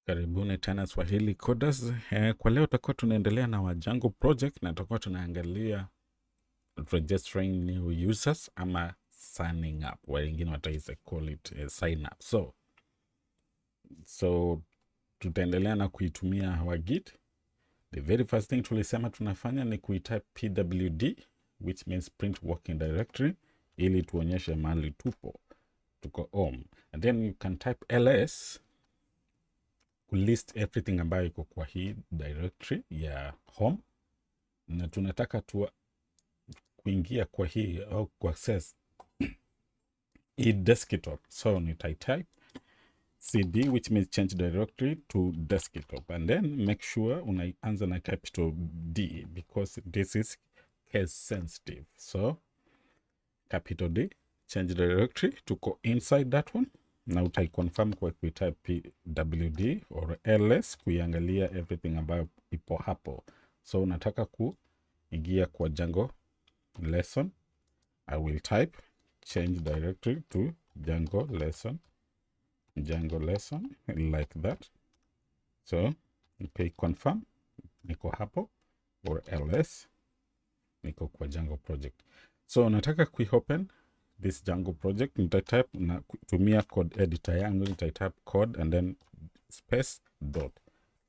Karibuni tena Swahili Coders. Kwa leo tutakuwa tunaendelea na Django project na tutakuwa tunaangalia registering new users ama signing up. Wengine wataisa call it sign up. So tutaendelea na kuitumia our Git. The very first thing tulisema tunafanya ni kuitype pwd, which means print working directory, ili tuonyeshe mahali tuko home. And then you can type ls list everything ambayo iko kwa hii directory ya home, na tunataka kuingia kwa hii au ku access hii desktop. So nitaitype cd, which means change directory to desktop, and then make sure unaanza na capital D because this is case sensitive. So capital D, change directory, tuko inside that one. Na utaiconfirm kwa kuitype pwd or ls kuiangalia everything ambayo ipo hapo. So unataka kuingia kwa Django lesson, I will type change directory to Django lesson like that. So okay, confirm niko hapo, or ls niko kwa Django project. So nataka kuiopen this Django project, nitatype na kutumia code editor yangu, nitatype code and then space dot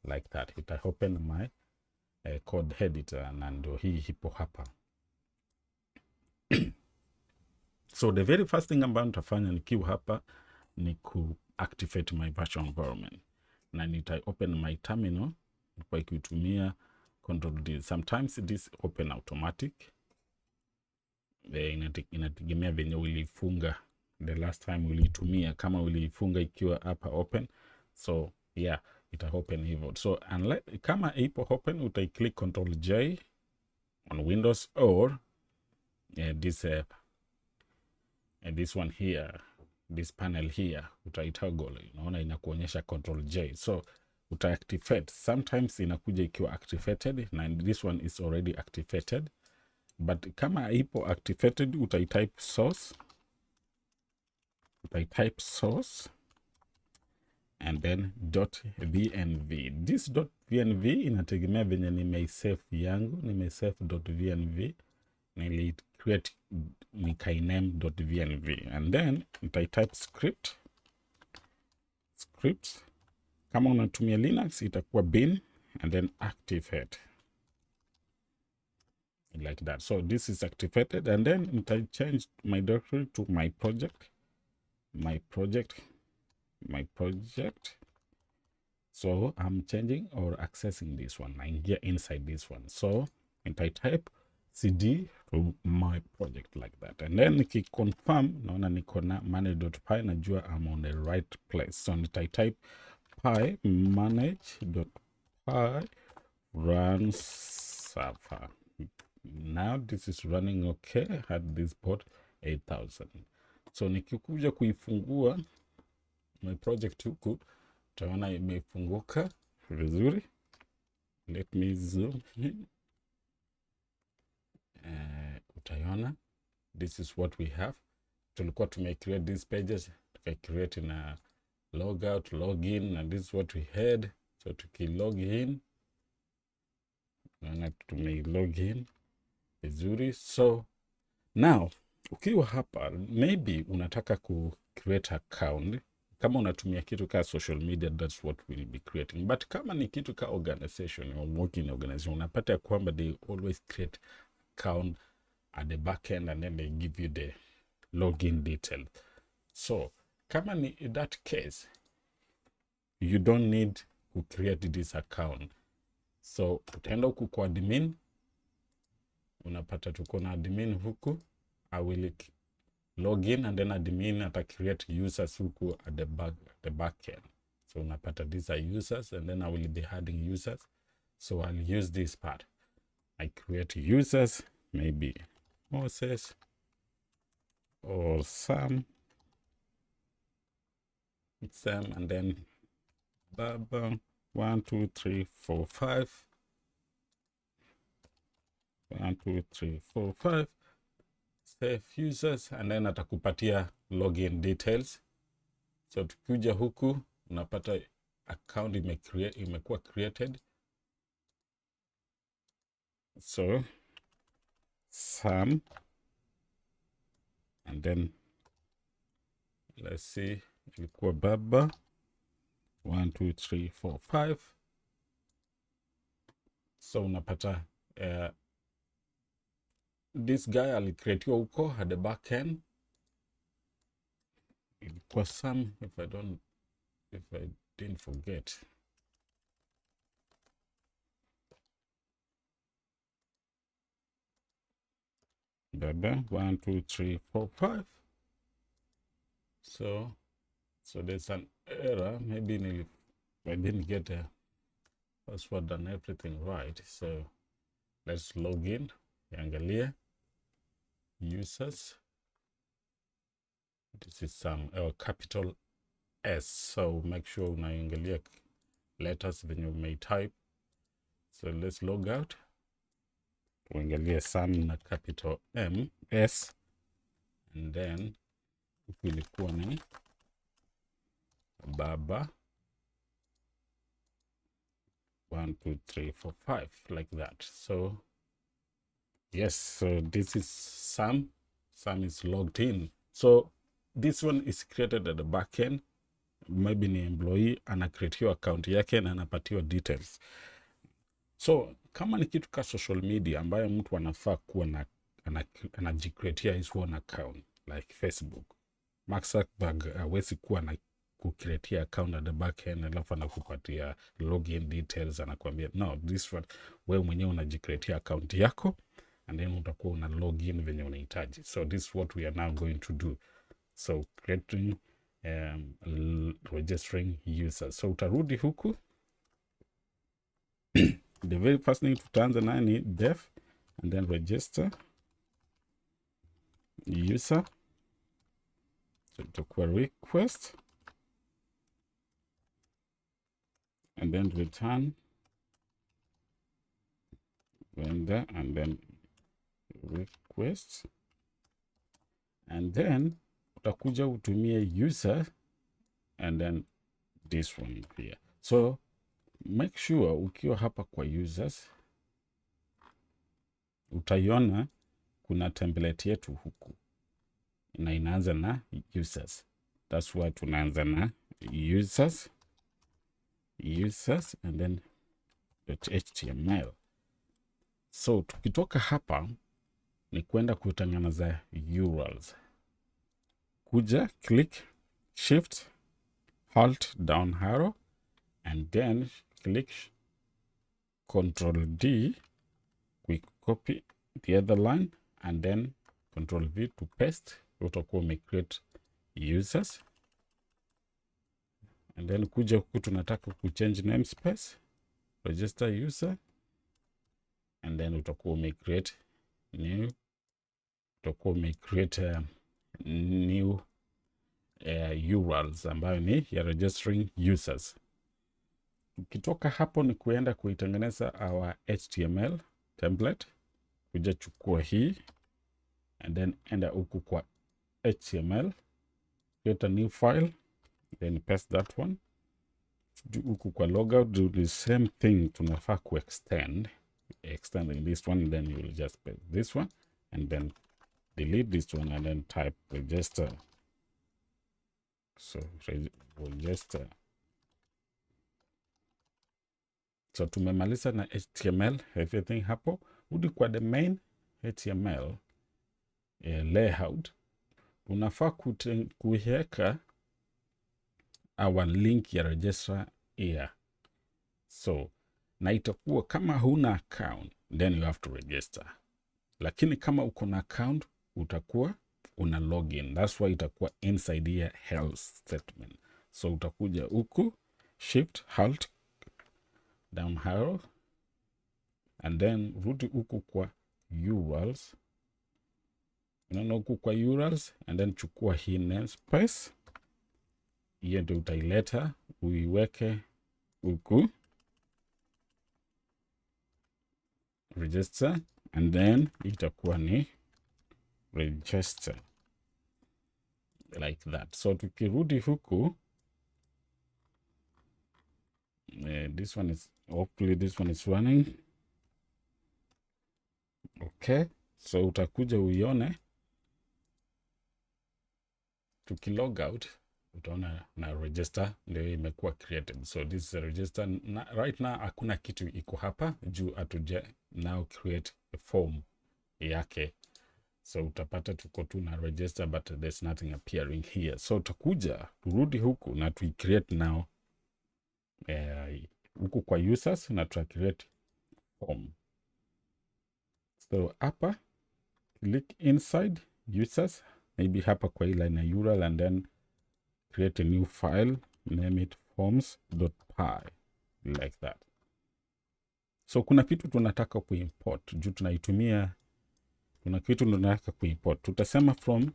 like that. Ita open my code editor na ndio hii hipo hapa. So the very first thing ambayo nitafanya nikiwa hapa ni activate my virtual environment, na nita open my terminal kwa kutumia control D. Sometimes this open automatic, inategemea venye ulifunga the last time ulitumia, kama ulifunga ikiwa hapa open. So yeah, ita open hivyo. So unless kama ipo open, utai click control J on Windows, or this one here, this panel here, utai toggle. Unaona inakuonyesha control J. So uta activate. Sometimes inakuja ikiwa activated, and this one is already activated. But kama ipo activated, utaitype source and then .vnv. This .vnv inategemea venye nimesave yangu, nimesave .vnv, nili create nikainame .vnv, and then utaitype script. Kama unatumia Linux itakuwa bin and then activate like that. So this is activated, and then I change my directory to my project. So I'm changing or accessing this one. I get inside this one. So I type cd to my project like that, and then nikiconfirm naona niko na manage.py, najua I'm on the right place. So I type py manage.py run server. Now this is running okay at this port 8000. So nikikuja kuifungua my project huku, utaona imefunguka vizuri. Let me zoom in. Utaiona this is what we have. Tulikuwa create these pages, create na logout, login, and this is what we had. So log in, na log in vizuri. So now ukiwa hapa, maybe unataka create account. Kama unatumia kitu ka social media, that's what we'll be creating. But kama ni kitu ka organization or working organization, unapata ya kwamba they always create account at the back end, and then they give you the login detail. So kama ni in that case, you don't need to create this account. So utaenda huku kwa admin, unapata tuko na admin huku. I will log in, and then admin ata create users huku at the back end. So unapata these are users, and then I will be adding users. So I'll use this part. I create users, maybe Moses or Sam, and then Baba 1 2 3 4 5 1 2 3 4 5. Save users, and then atakupatia login details. So tukija huku unapata account imekuwa created. So sum, and then let's see, ilikuwa baba 1 2 3 4 5. So unapata this guy alicreatiwa huko at the back end. Ilikuwa sum, if I didn't forget. Baba 1 2 3 4 5. So there's an error. Maybe I didn't get a password and everything right. So let's log in. Angalia users. This is some capital S. So make sure unaangalia letters when you may type. So let's log out. Uangalia some na capital M S, and then ilikuwa ni baba 1 2 3 4 5, like that. So yes, so this is Sam is logged in. So this one is created at the back end. Maybe ni employee anacreate account yake na anapatiwa details. So kama ni kitu ka social media ambayo mtu anafaa kuwa anajicreatea his own account like Facebook, Mark Zuckerberg hawezi kuwa na kucreatea account at the back end alafu anakupatia login details, anakuambia no, this one wewe mwenyewe unajicreatea account yako and then utakuwa una login venye unahitaji. So this is what we are now going to do. So creating registering users. So utarudi huku the very first thing tutaanza nayo ni def and then register user. So itakuwa request and then return vendor and then request, and then utakuja utumie user and then this one here. So make sure ukiwa hapa kwa users utaiona kuna template yetu huku na inaanza na users. That's why tunaanza na users and then .html. So tukitoka hapa ni kwenda kutengeneza URLs. Kuja click shift alt down arrow and then click Control D, quick copy the other line and then Control V to paste. Utakuwa umecreate users and then kuja huku tunataka kuchange namespace, register user and then utakuwa umecreate new, new URLs ambayo ni ya registering users. Ukitoka hapo ni kuenda kuitengeneza our HTML template. Kuja chukua hii and then enda huku kwa HTML, create a new file, then paste that one. Huku kwa logout do the same thing, tunafaa ku extending this one, then you will just paste this one and then delete this one and then type register. So register. So tumemaliza na HTML everything hapo. Udi kwa the main HTML layout, unafaa kuweka our link ya register here. So na itakuwa kama huna account then you have to register, lakini kama uko na account utakuwa una login. That's why itakuwa inside here health statement. So utakuja huku shift alt down arrow and then rudi huku kwa URLs. Unaona huku kwa URLs and then chukua hii namespace. Hiyo ndio utaileta uiweke huku register and then itakuwa ni register like that. So tukirudi huku This one is, hopefully this one is running. Okay, so utakuja uione tukilog out, utaona na register ndio imekuwa created. So this is a register. Right now hakuna kitu iko hapa juu atuja now create a form yake. So utapata tuko tu na register but there's nothing appearing here. So utakuja turudi huku na tu create now huku kwa users na tu create form. So hapa click inside users, maybe hapa kwa ila na URL, and then create a new file, name it forms.py like that. So kuna kitu tunataka kuimport juu tunaitumia, kuna kitu tunataka kuimport. Tutasema from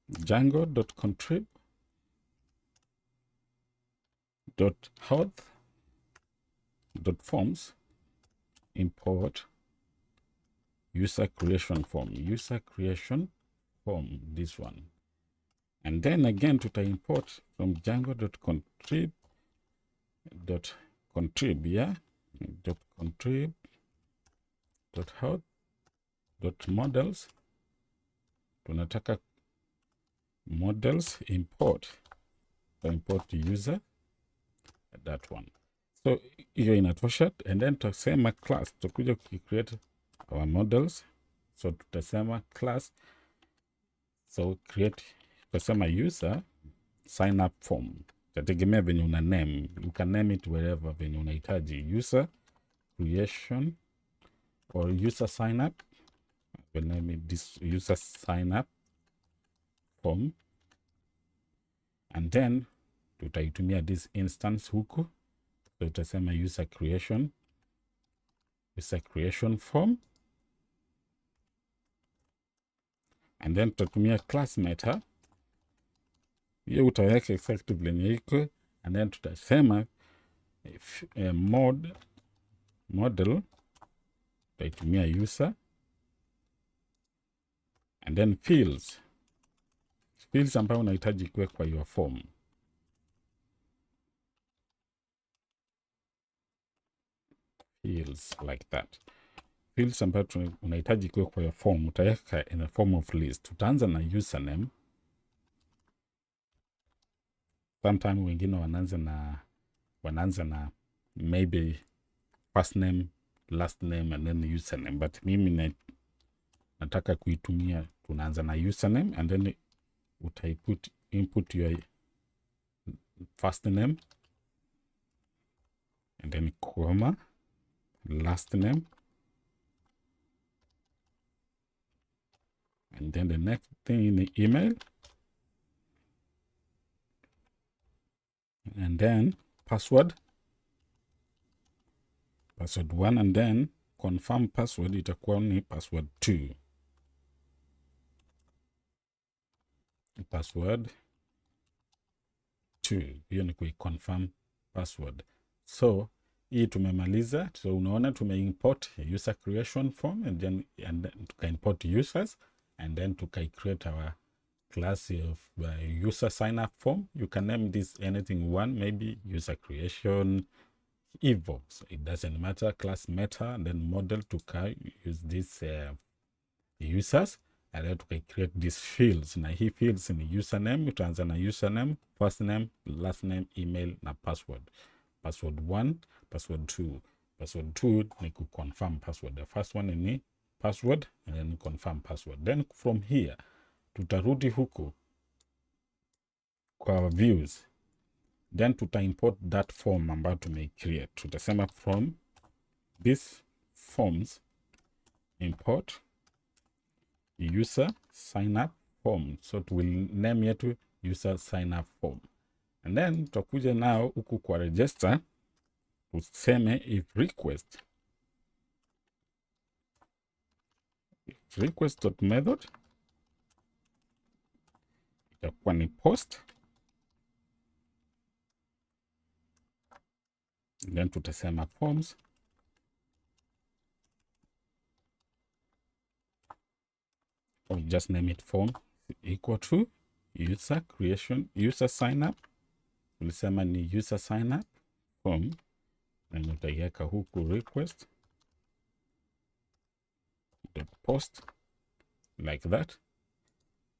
django.contrib.auth.forms import user creation form, this one. And then again tuta import from django.contrib.auth.models. Tunataka models import user, that one. So hiyo inatosha, and then tutasema class, tutakuja create our models. So tutasema class, so create, tutasema user sign up form. Tategemea venye una name, you can name it wherever venye unahitaji. User creation or user sign up, we'll name it this user sign up form, and then tutaitumia this instance huku. So tutasema user creation form, and then tutatumia class meta. Hiyo utaweka effectively yenye iko, and then tutasema model tutaitumia user, and then fields ambayo unahitaji kuwe kwa your form. Fields like that. Fields ambayo unahitaji kuwe kwa your form utaweka in a form of list. Tutaanza na username. Sometimes wengine wanaanza na maybe first name, last name and then username, but mimi nataka kuitumia, tunaanza na username and then input your first name and then comma, last name, and then the next thing in the email, and then password 1, and then confirm password itakuwa ni password 2. Hiyo ni confirm password. So hii tumemaliza. So unaona tumeimport user creation form, and then tuka import users, and then tuka create our class of user sign up form. You can name this anything you want, maybe user creation, evo, so it doesn't matter. Class meta, and then model to use this users, and then to create these fields. Na hii fields ni username, utaanza na username, first name, last name, email na password. Password 1, password 2. Password 2 ni confirm password. The first one ni password, and then confirm password. Then from here tutarudi huku kwa views, then tuta import that form ambayo tumecreate. Tutasema from this forms import user sign up form. So we will name yetu user sign up form, and then tutakuja nao huku kwa register, tuseme if request.method itakuwa ni post, and then tutasema forms or just name it form equal to user creation, user sign up. Tulisema ni user sign up form, na utaiweka huku request post like that,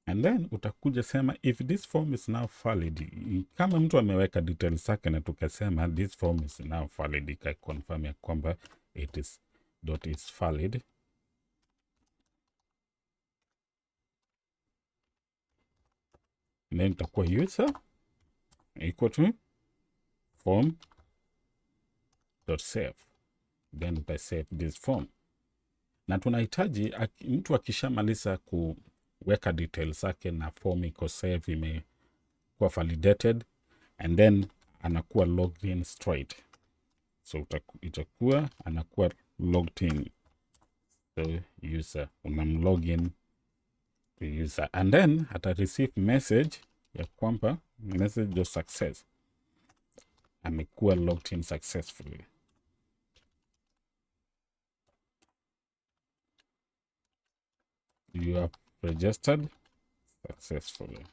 and then utakuja sema if this form is now valid. Kama mtu ameweka details zake na tukasema this form is now valid, ikaconfirm ya kwamba it is valid, and then itakuwa user equal to form.save, then utasave this form. Na tunahitaji mtu akishamaliza kuweka details zake na form iko save, imekuwa validated, and then anakuwa logged in straight. So itakuwa anakuwa logged in, so user unamlogin to user, and then ata receive message ya kwamba message of success, amekuwa logged in successfully. You have registered successfully.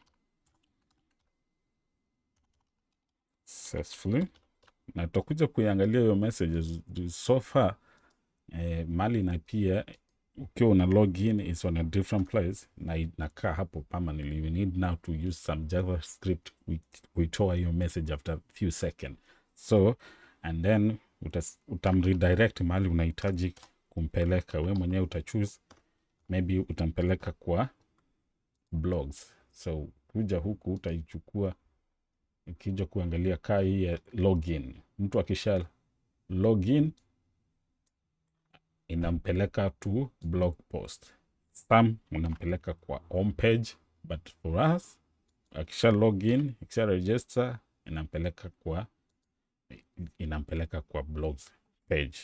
Na tutakuja kuiangalia hiyo messages so far. Mali na pia ukiwa una login is on a different place na inakaa hapo permanently. You need now to use some JavaScript kuitoa hiyo message after few seconds. So and then utamredirect mali unahitaji kumpeleka. We mwenyewe utachoose, maybe utampeleka kwa blogs. So kuja huku utaichukua, ukija kuangalia kaa hii ya login. Mtu akisha login inampeleka to blog post. Some unampeleka kwa home page, but for us akisha login, akisha register, inampeleka kwa blogs page.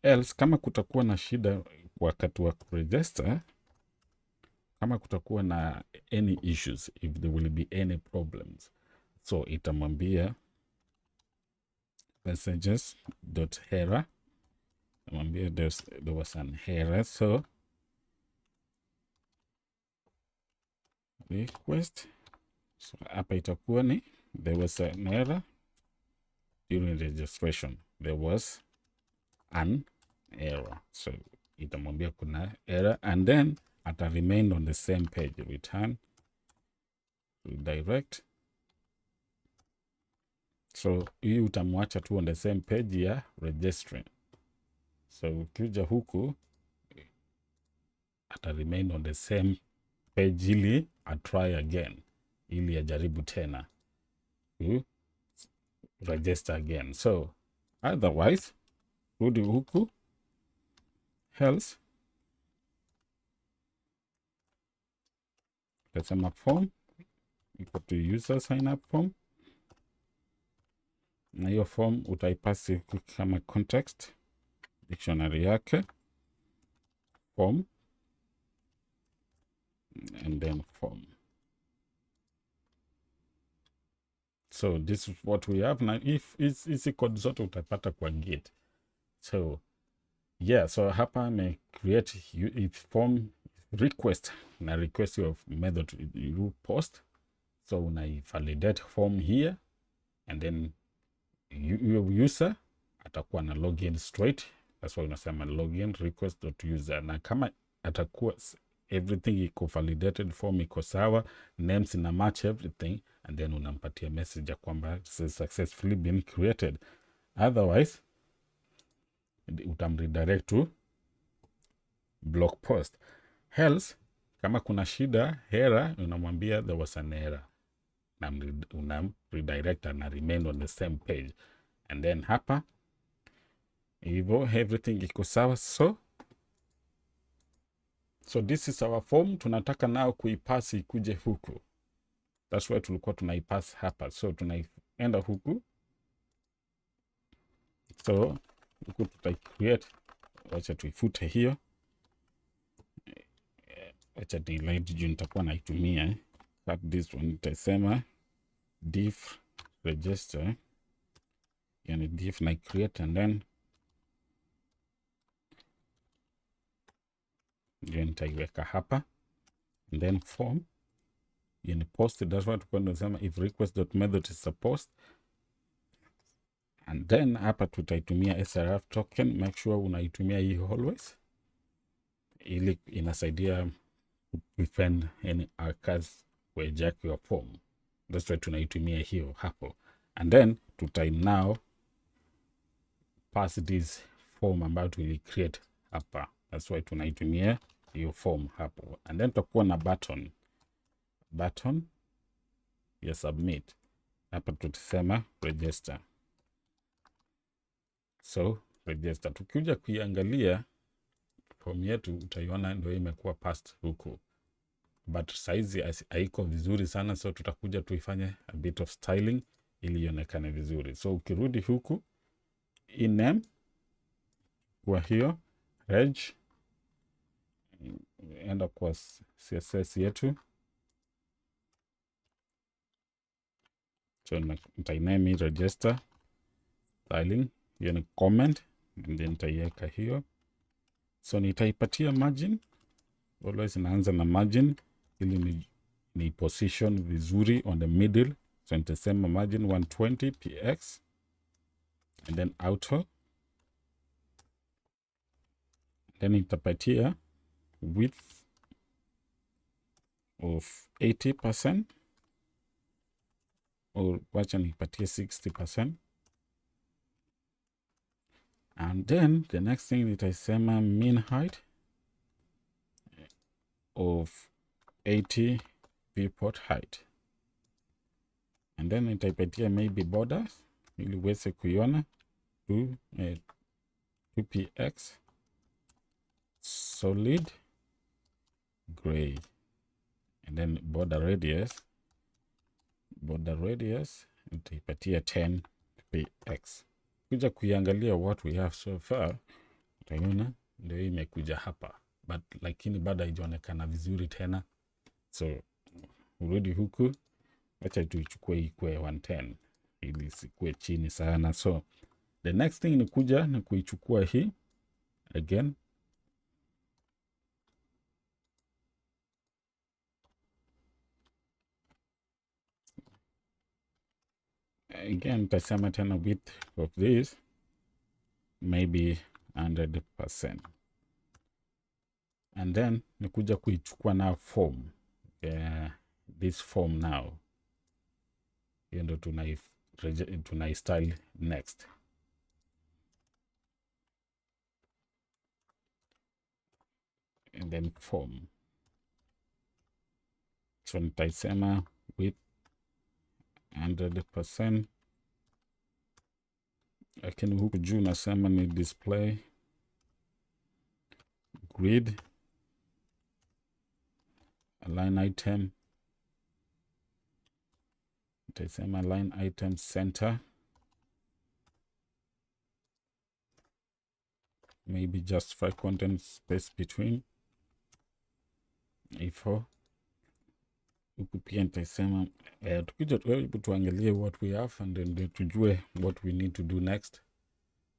Else kama kutakuwa na shida wakati wa kuregister, kama kutakuwa na any issues, if there will be any problems, so itamwambia messages.error, itamwambia there was an error, so request. So hapa itakuwa ni there was an error during registration, there was an error, so itamwambia kuna error, and then ata remain on the same page, return redirect. So hii utamwacha tu on the same page ya registering. So ukija huku ata remain on the same page ili try again, ili ajaribu tena register again. So otherwise rudi huku else, tasema form equal to user sign up form, na hiyo form utaipasi kama context dictionary yake form, and then form. So this is what we have now. If hizi code zote utapata kwa Git. So yeah, so hapa me create form request, na request of method you post. So una validate form here, and then your user atakuwa na login straight. That's why unasema login request.user, na kama atakuwa everything iko validated, form iko sawa, names ina match everything, and then unampatia message ya kwamba this is successfully been created. Otherwise utamredirect to blog post. Else kama kuna shida error, unamwambia there was an error, na redirect na remain on the same page, and then hapa hivyo everything iko sawa. So this is our form. Tunataka nao kuipasi ikuje huku. That's why tulikuwa tunaipasi hapa. So tunaenda huku. So huku tutai-create. Wacha tuifute hiyo. Wacha delete juu nitakuwa naitumia. Cut this one. Nitasema div register. Yani div na create, and then ndio nitaiweka hapa, and then form yani post. That's what tulikuwa tunasema if request.method is a post. and then hapa tutaitumia srf token. Make sure unaitumia hii always, ili inasaidia prevent any errors kuhijack your form. That's why tunaitumia hiyo hapo, and then tutai now pass this form ambayo tuli create hapa. That's why tunaitumia hiyo form hapo, and then tutakuwa na button ya submit. Hapa tutasema register, so register. Tukija kuiangalia form yetu utaiona ndio imekuwa passed huku, but size haiko vizuri sana, so tutakuja tuifanye a bit of styling ili ionekane vizuri. So ukirudi huku in name, kwa hiyo reg, enda kwa css yetu, so nitainame register styling, hiyo ni comment, and then nitaiweka hiyo. So nitaipatia margin, always inaanza na margin ili ni position vizuri on the middle. So nitasema margin 120 px, and then auto, then nitapatia width of 80%, or wacha nipatie 60%, and then the next thing nitaisema mean height of 80 viewport height, and then nitaipatia maybe borders ili uweze kuiona 2px solid gray, and then border radius nitaipatia 10px. Kuja kuiangalia what we have so far, utaiona ndio imekuja hapa, but lakini bado haijaonekana vizuri tena. So urudi huku, acha tuichukue ikue 110 ili sikue chini sana. So the next thing ni kuja ni kuichukua hii again, nitasema tena width of this maybe 100%, and then nikuja kuichukua na form, this form now, hiyo ndo tunai style next. And then form, so nitaisema with 100%, lakini huku juu nasema ni display grid align item, nitaisema align item center, maybe just 5 content space between A4. Huku pia nitaisema tukija tuangalie what we have, and then tujue what we need to do next.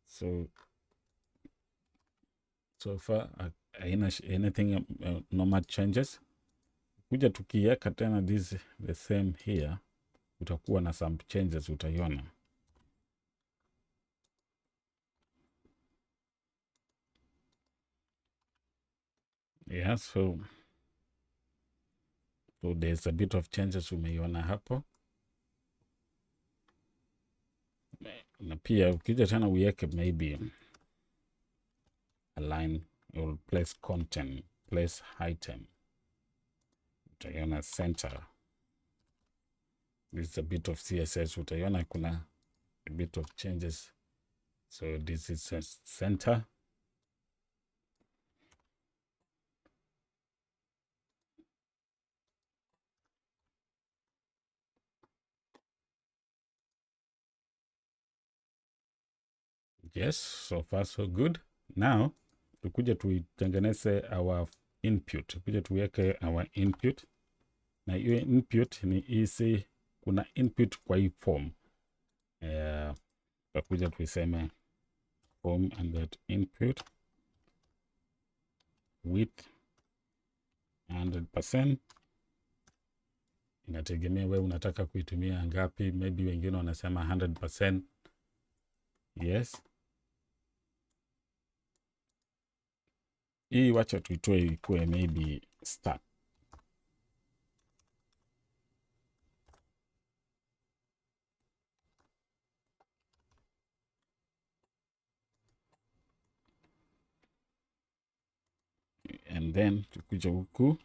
So far anything normal changes. Kuja tukiweka tena this the same here, utakuwa na some changes utaiona. Yeah, so there's a bit of changes umeiona hapo, na pia ukija tena uweke maybe align or place content, place item, utaiona center. This is a bit of CSS, utaiona kuna a bit of changes. So this is a center. Yes, so far so good. Now tukuja tuitengeneze our input, kuja tuweke our input, na hiyo input ni easy. Kuna input kwa hii form, tukuja tuiseme form and that input width 100%. Inategemea wewe unataka kuitumia ngapi, maybe wengine wanasema 100%, Yes. Hii wacha tuitoe ikuwe maybe start. And then tukuja huku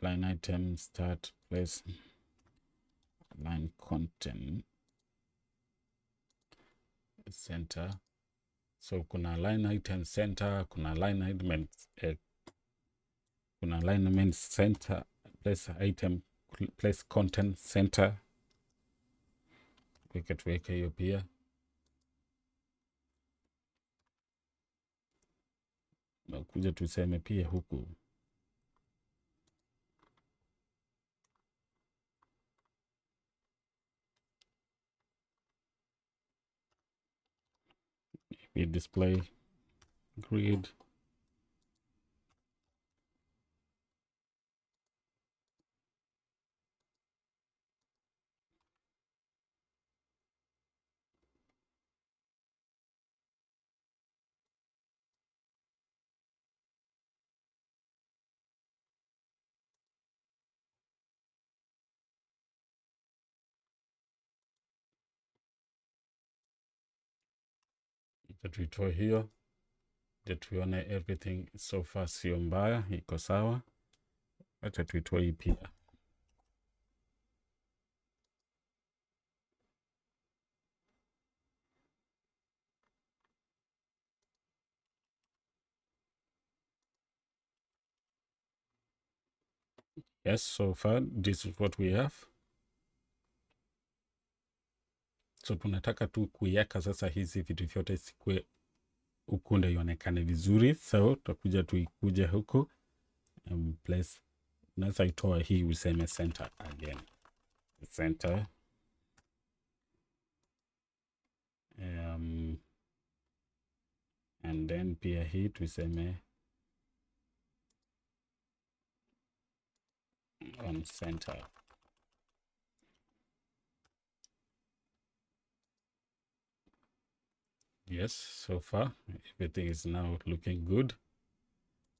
line item start place line content center. So kuna line item center, kuna line element kuna alignment center, place item, place content center. Tuweke hiyo pia. Na kuja tuseme pia huku we display grid tuitoe hiyo, tuone everything so far sio mbaya, iko sawa. Acha tuitoe hii pia. Yes, so far this is what we have. So tunataka tu kuiweka sasa hizi vitu vyote sikue huku ndio ionekane vizuri. So tutakuja tuikuje huku place, unaweza itoa hii useme center again, center and then pia hii tuseme on center. Yes, so far everything is now looking good.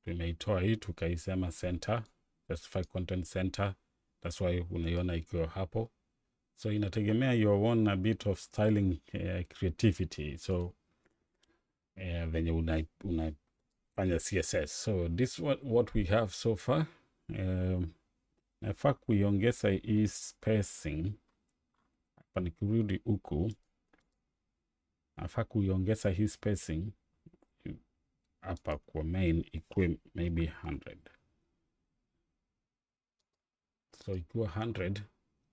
Tumeitoa hii tukaisema center, specify content center. That's why unaiona ikiwa hapo. So inategemea your own a bit of styling creativity. So venye unafanya CSS. So this what we have so far. Nafaa kuiongeza hii spacing. Hapa nikirudi huku, nafaa kuiongeza hii spacing hapa kwa main ikuwe maybe 100. So ikiwa 100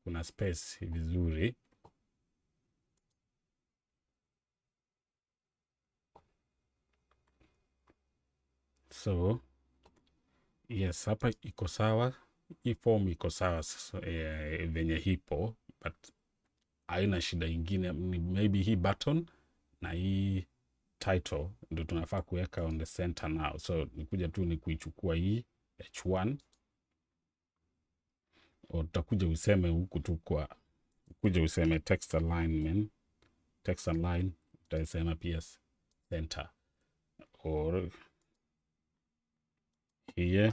kuna space vizuri. So yes, hapa iko sawa. Hii form iko sawa venye hipo, but haina shida ingine. Maybe hii button na hii title ndio tunafaa kuweka on the center now. So nikuja tu ni kuichukua hii H1, utakuja useme huku tu kwa kuja useme text alignment, text align, utasema pia center, or here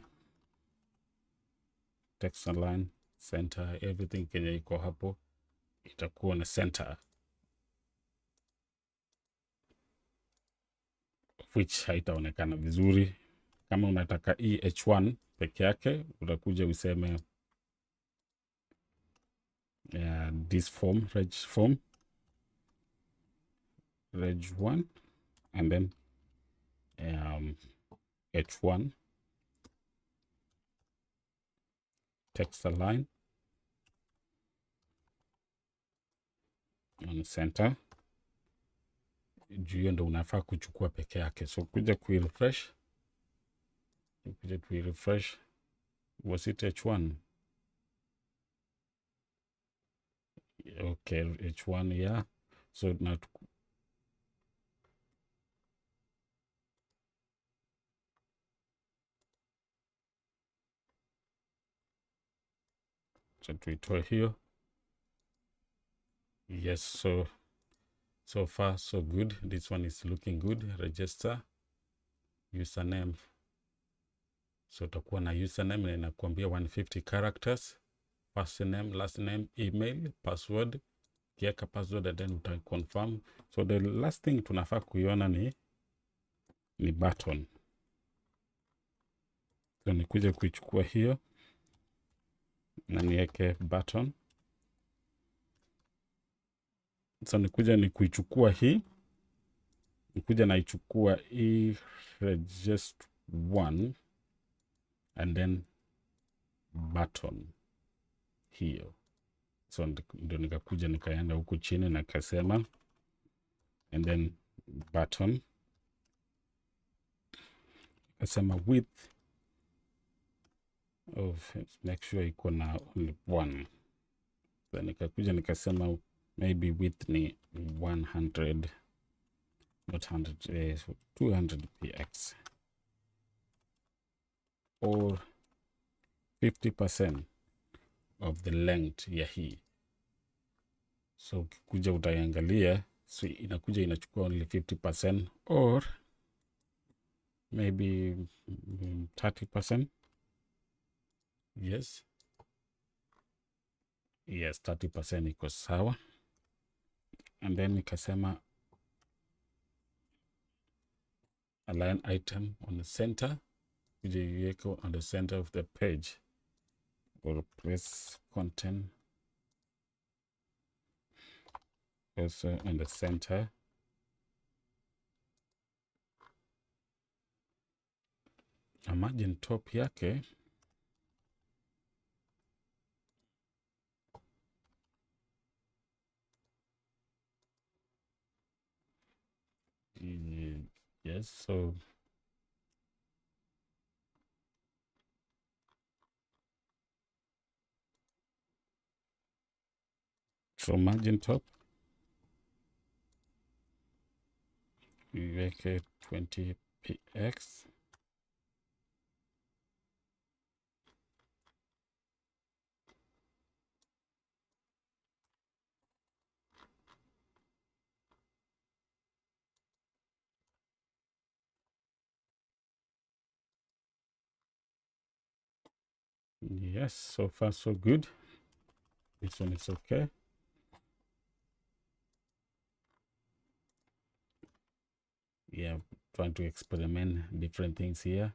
text align center, everything kenye iko hapo itakuwa na center, which haitaonekana vizuri. Kama unataka hii H1 peke yake, utakuja useme this form, reg 1, and then H1 text align on center. Juu ndo unafaa kuchukua peke yake. So kuja kuirefresh, was it H1? Okay, H1, yeah. So now So tuitoe hiyo. Yes, so far so good. This one is looking good. Register username. So utakuwa na username na inakuambia 150 characters, first name, last name, email, password. Kiweka password and then utaconfirm. So the last thing tunafaa kuiona ni button. So nikuja kuichukua hiyo na niweke button. So ni kuichukua hii. Nikuja na ichukua hii register 1 and then button hiyo. So ndio nikakuja nikaenda huku chini na kasema and then button. Kasema width of, make sure iko na only 1. So nikakuja nikasema maybe width ni 100, not 100, 200 px or 50% of the length ya hii. So ukikuja utaiangalia, so inakuja inachukua only 50% or maybe 30%. Yes, 30% iko sawa. And then nikasema align item on the center, kuja iweke on the center of the page, or place content also in the center. Na margin top yake yes, so margin top iweke 20 px. Yes, so far so good. This one is okay. Yeah, trying to experiment different things here.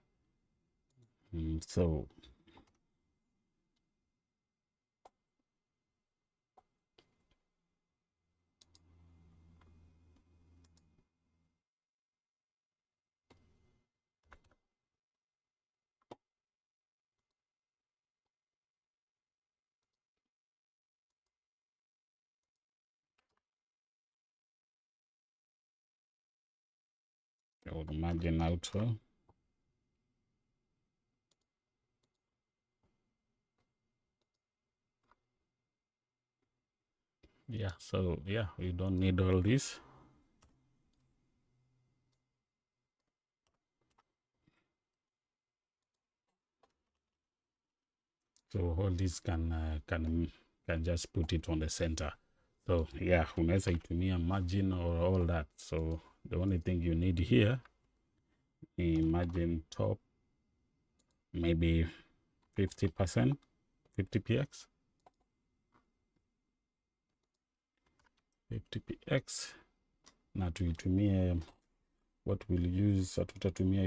So the margin auto. Yeah, so yeah, we don't need all this. So all this can just put it on the center. So yeah, unaweza itumia margin or all that. So the only thing you need here is margin top, maybe 50%, 50 px, 50 px. Na tuitumie what we'll use,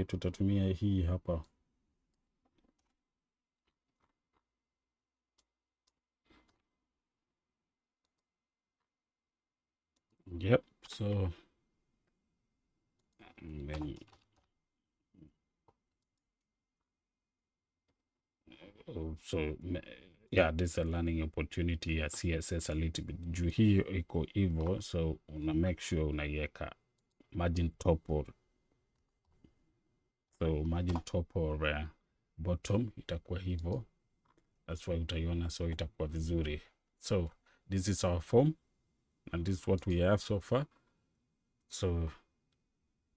tutatumia hii hapa. Yep, so then so yeah, this is a learning opportunity ya CSS a little bit. Juu hiyo iko hivyo, so una make sure unaiweka margin top or so margin top or bottom itakuwa hivyo. That's why utaiona, so itakuwa vizuri. So this is our form and this is what we have so far. So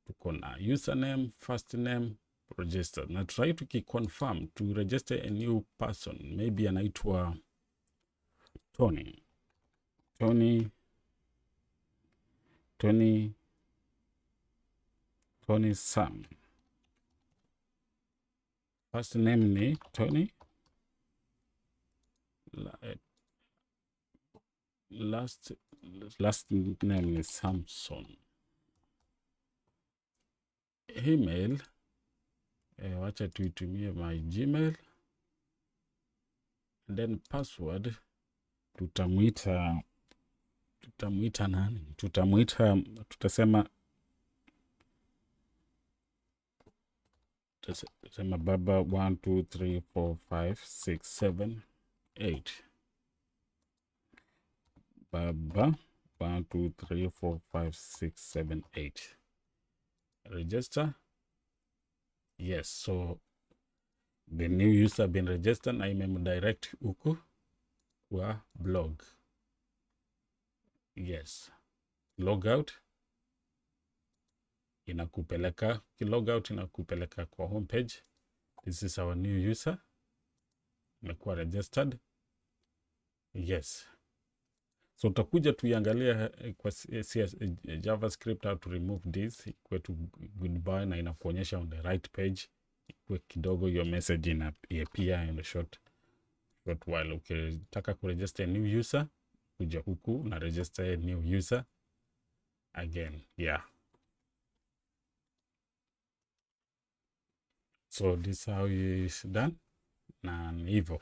tuko na username, first name, register. Na try to confirm to register a new person, maybe anaitwa Tony Sam. First name ni Tony, last name ni Samson. Email, wacha tuitumie my Gmail. And then password tutamuita nani? Tutasema baba 1 2 3 4 5 6 7 8. Baba 1 2 3 4 5 6 7 8. Register. Yes, so the new user been registered na imemdirect huku kwa blog. Yes. Logout inakupeleka kwa homepage. This is our new user. Imekuwa registered. Yes. So utakuja tuiangalia kwa JavaScript how to remove this kwetu goodbye, na inakuonyesha on the right page. Kwa kidogo your message inapia in a short while. Ukitaka kuregister a new user, kuja huku na register a new user again. Yeah. So this is how it's done. Na hivyo